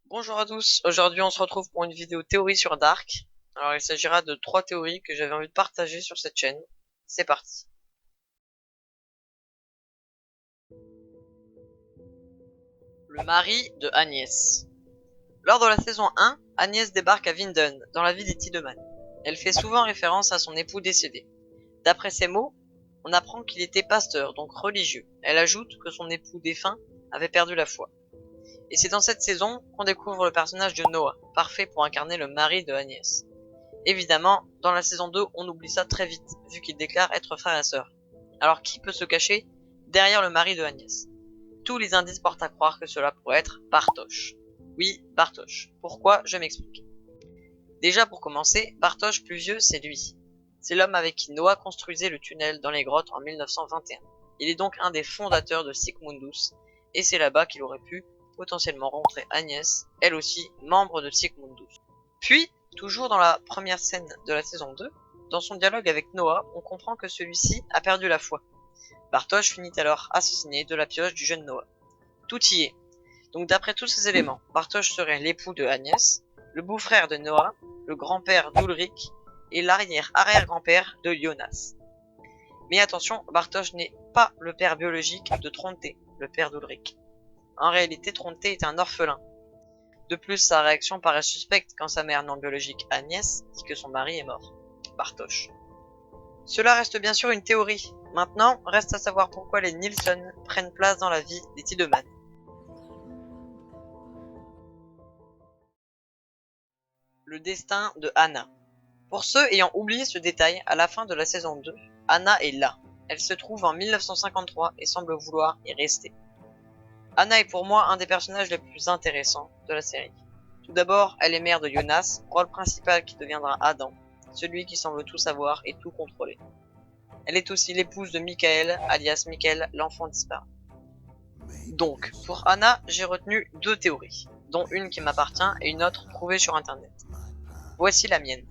Bonjour à tous, aujourd'hui on se retrouve pour une vidéo théorie sur Dark. Alors il s'agira de 3 théories que j'avais envie de partager sur cette chaîne. C'est parti. Le mari de Agnès. Lors de la saison 1, Agnès débarque à Winden, dans la ville des Tiedemann. Elle fait souvent référence à son époux décédé. D'après ses mots, on apprend qu'il était pasteur, donc religieux. Elle ajoute que son époux défunt avait perdu la foi. Et c'est dans cette saison qu'on découvre le personnage de Noah, parfait pour incarner le mari de Agnès. Évidemment, dans la saison 2, on oublie ça très vite, vu qu'il déclare être frère et sœur. Alors qui peut se cacher derrière le mari de Agnès? Tous les indices portent à croire que cela pourrait être Bartosz. Oui, Bartosz. Pourquoi? Je m'explique. Déjà pour commencer, Bartosz plus vieux, c'est lui. C'est l'homme avec qui Noah construisait le tunnel dans les grottes en 1921. Il est donc un des fondateurs de Sigmundus, et c'est là-bas qu'il aurait pu potentiellement rencontrer Agnès, elle aussi membre de Sigmundus. Puis, toujours dans la première scène de la saison 2, dans son dialogue avec Noah, on comprend que celui-ci a perdu la foi. Bartosz finit alors assassiné de la pioche du jeune Noah. Tout y est. Donc d'après tous ces éléments, Bartosz serait l'époux de Agnès, le beau-frère de Noah, le grand-père d'Ulrich et l'arrière-arrière-grand-père de Jonas. Mais attention, Bartosz n'est pas le père biologique de Tronte, le père d'Ulrich. En réalité, Tronte est un orphelin. De plus, sa réaction paraît suspecte quand sa mère non biologique Agnès dit que son mari est mort. Bartosz. Cela reste bien sûr une théorie. Maintenant, reste à savoir pourquoi les Nilsson prennent place dans la vie des Tiedemann. Le destin de Anna. Pour ceux ayant oublié ce détail, à la fin de la saison 2, Anna est là. Elle se trouve en 1953 et semble vouloir y rester. Anna est pour moi un des personnages les plus intéressants de la série. Tout d'abord, elle est mère de Jonas, rôle principal qui deviendra Adam, celui qui semble tout savoir et tout contrôler. Elle est aussi l'épouse de Michael, alias Michael, l'enfant disparu. Donc, pour Anna, j'ai retenu 2 théories, dont une qui m'appartient et une autre trouvée sur internet. Voici la mienne.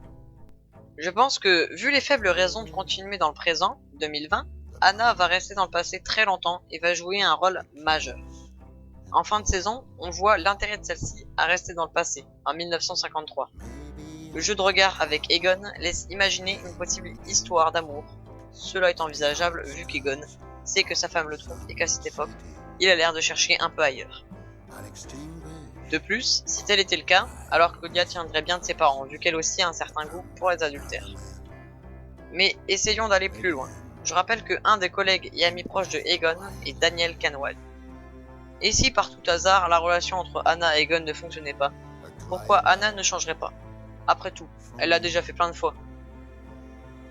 Je pense que, vu les faibles raisons de continuer dans le présent, 2020, Anna va rester dans le passé très longtemps et va jouer un rôle majeur. En fin de saison, on voit l'intérêt de celle-ci à rester dans le passé, en 1953. Le jeu de regard avec Egon laisse imaginer une possible histoire d'amour. Cela est envisageable vu qu'Egon sait que sa femme le trompe et qu'à cette époque, il a l'air de chercher un peu ailleurs. De plus, si tel était le cas, alors Claudia tiendrait bien de ses parents vu qu'elle aussi a un certain goût pour les adultères. Mais essayons d'aller plus loin. Je rappelle que un des collègues et amis proches de Egon est Daniel Canwall. Et si par tout hasard la relation entre Anna et Egon ne fonctionnait pas, pourquoi Anna ne changerait pas? Après tout, elle l'a déjà fait plein de fois.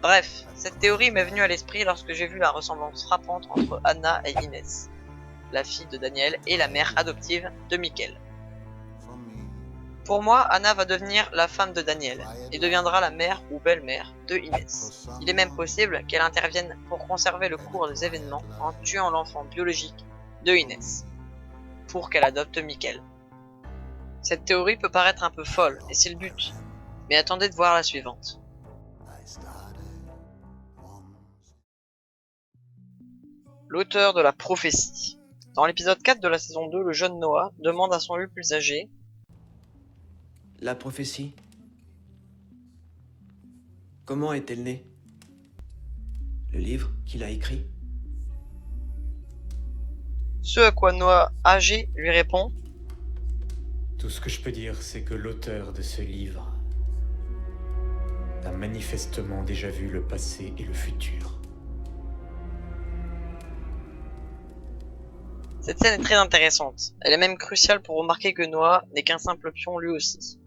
Bref, cette théorie m'est venue à l'esprit lorsque j'ai vu la ressemblance frappante entre Anna et Inès, la fille de Daniel et la mère adoptive de Michael. Pour moi, Anna va devenir la femme de Daniel et deviendra la mère ou belle-mère de Inès. Il est même possible qu'elle intervienne pour conserver le cours des événements en tuant l'enfant biologique de Inès, pour qu'elle adopte Michael. Cette théorie peut paraître un peu folle, et c'est le but, mais attendez de voir la suivante. L'auteur de la prophétie. Dans l'épisode 4 de la saison 2, le jeune Noah demande à son lui plus âgé La prophétie. Comment est-elle née? Le livre qu'il a écrit? ce à quoi Noah âgé lui répond Tout ce que je peux dire, c'est que l'auteur de ce livre a manifestement déjà vu le passé et le futur. Cette scène est très intéressante. Elle est même cruciale pour remarquer que Noah n'est qu'un simple pion lui aussi.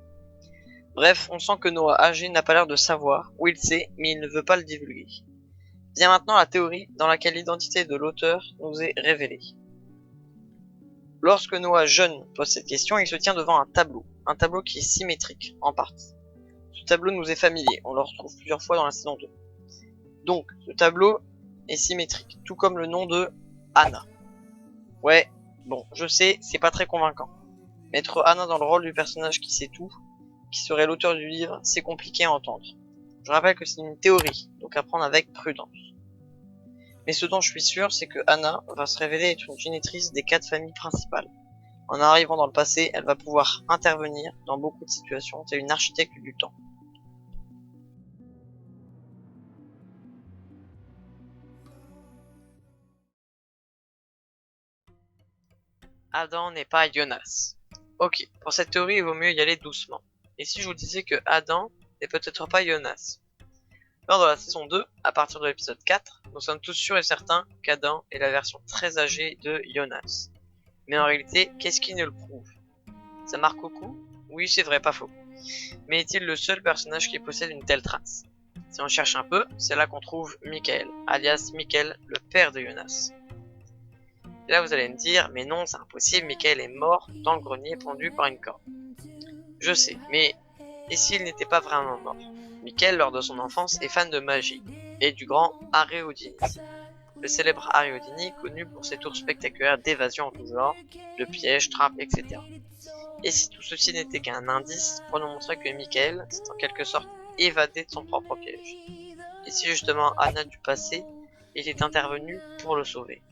Bref, on sent que Noah âgé n'a pas l'air de savoir, ou il sait, mais il ne veut pas le divulguer. Vient maintenant la théorie dans laquelle l'identité de l'auteur nous est révélée. Lorsque Noah jeune pose cette question, il se tient devant un tableau qui est symétrique, en partie. Ce tableau nous est familier, on le retrouve plusieurs fois dans la saison 2. Donc, ce tableau est symétrique, tout comme le nom de Anna. Ouais, bon, je sais, c'est pas très convaincant. Mettre Anna dans le rôle du personnage qui sait tout, qui serait l'auteur du livre, c'est compliqué à entendre. Je rappelle que c'est une théorie, donc à prendre avec prudence. Mais ce dont je suis sûr, c'est que Anna va se révéler être une génitrice des 4 familles principales. En arrivant dans le passé, elle va pouvoir intervenir dans beaucoup de situations. C'est une architecte du temps. Adam n'est pas Jonas. Ok, pour cette théorie, il vaut mieux y aller doucement. Et si je vous disais que Adam n'est peut-être pas Jonas? Lors de la saison 2, à partir de l'épisode 4, nous sommes tous sûrs et certains qu'Adam est la version très âgée de Jonas. Mais en réalité, qu'est-ce qui nous le prouve? Ça marque au coup? Oui, c'est vrai, pas faux. Mais est-il le seul personnage qui possède une telle trace? Si on cherche un peu, c'est là qu'on trouve Michael, alias Michael, le père de Jonas. Et là vous allez me dire, mais non, c'est impossible, Michael est mort dans le grenier pendu par une corde. Je sais, mais et s'il n'était pas vraiment mort? Michael, lors de son enfance, est fan de magie, et du grand Harry Houdini. Le célèbre Harry Houdini, connu pour ses tours spectaculaires d'évasion en tout genre, de pièges, trappes, etc. Et si tout ceci n'était qu'un indice pour nous montrer que Michael s'est en quelque sorte évadé de son propre piège? Et si justement Anna du passé était intervenue pour le sauver?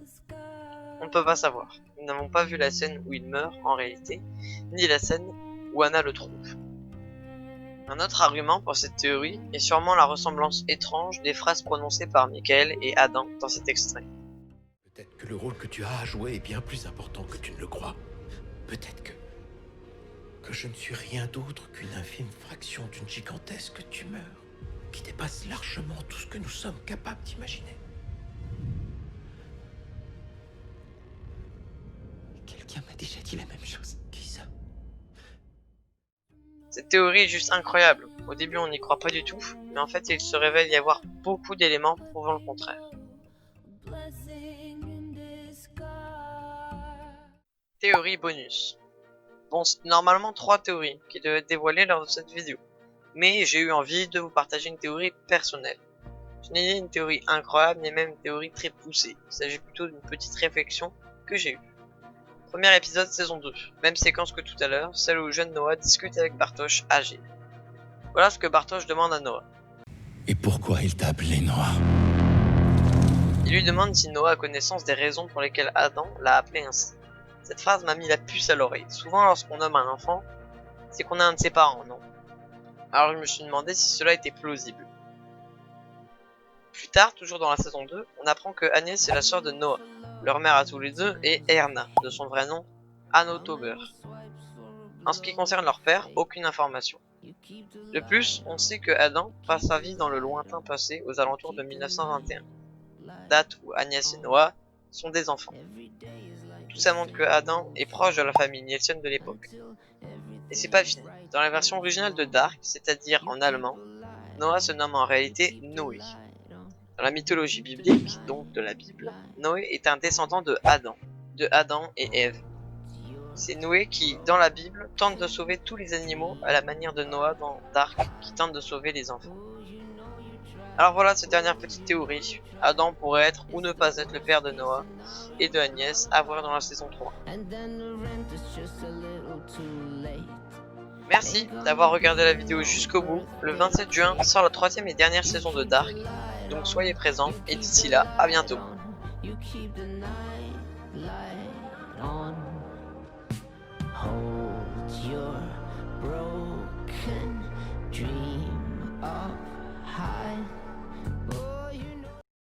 On ne peut pas savoir. Nous n'avons pas vu la scène où il meurt en réalité, ni la scène où Anna le trouve. Un autre argument pour cette théorie est sûrement la ressemblance étrange des phrases prononcées par Michael et Adam dans cet extrait. Peut-être que le rôle que tu as à jouer est bien plus important que tu ne le crois. Peut-être que je ne suis rien d'autre qu'une infime fraction d'une gigantesque tumeur qui dépasse largement tout ce que nous sommes capables d'imaginer. Quelqu'un m'a déjà dit la même chose. Qui ça? Cette théorie est juste incroyable. Au début on n'y croit pas du tout, mais en fait il se révèle y avoir beaucoup d'éléments prouvant le contraire. Théorie bonus. Bon, c'est normalement 3 théories qui devaient être dévoilées lors de cette vidéo, mais j'ai eu envie de vous partager une théorie personnelle. Ce n'est ni une théorie incroyable, ni même une théorie très poussée. Il s'agit plutôt d'une petite réflexion que j'ai eue. Premier épisode saison 2, même séquence que tout à l'heure, celle où le jeune Noah discute avec Bartosz âgé. Voilà ce que Bartosz demande à Noah. Et pourquoi il t'a appelé Noah? Il lui demande si Noah a connaissance des raisons pour lesquelles Adam l'a appelé ainsi. Cette phrase m'a mis la puce à l'oreille. Souvent lorsqu'on nomme un enfant, c'est qu'on a un de ses parents, non? Alors je me suis demandé si cela était plausible. Plus tard, toujours dans la saison 2, on apprend que Agnès est la sœur de Noah. Leur mère à tous les deux est Erna, de son vrai nom, Anno Tauber. En ce qui concerne leur père, aucune information. De plus, on sait que Adam passe sa vie dans le lointain passé aux alentours de 1921, date où Agnès et Noah sont des enfants. Tout ça montre que Adam est proche de la famille Nielsen de l'époque. Et c'est pas fini. Dans la version originale de Dark, c'est-à-dire en allemand, Noah se nomme en réalité Noé. Dans la mythologie biblique, donc de la Bible, Noé est un descendant de Adam et Ève. C'est Noé qui, dans la Bible, tente de sauver tous les animaux à la manière de Noah dans Dark, qui tente de sauver les enfants. Alors voilà cette dernière petite théorie. Adam pourrait être ou ne pas être le père de Noah et de Agnès, à voir dans la saison 3. Merci d'avoir regardé la vidéo jusqu'au bout. Le 27 juin sort la 3e et dernière saison de Dark, donc soyez présents et d'ici là, à bientôt. Hold your broken dream up high.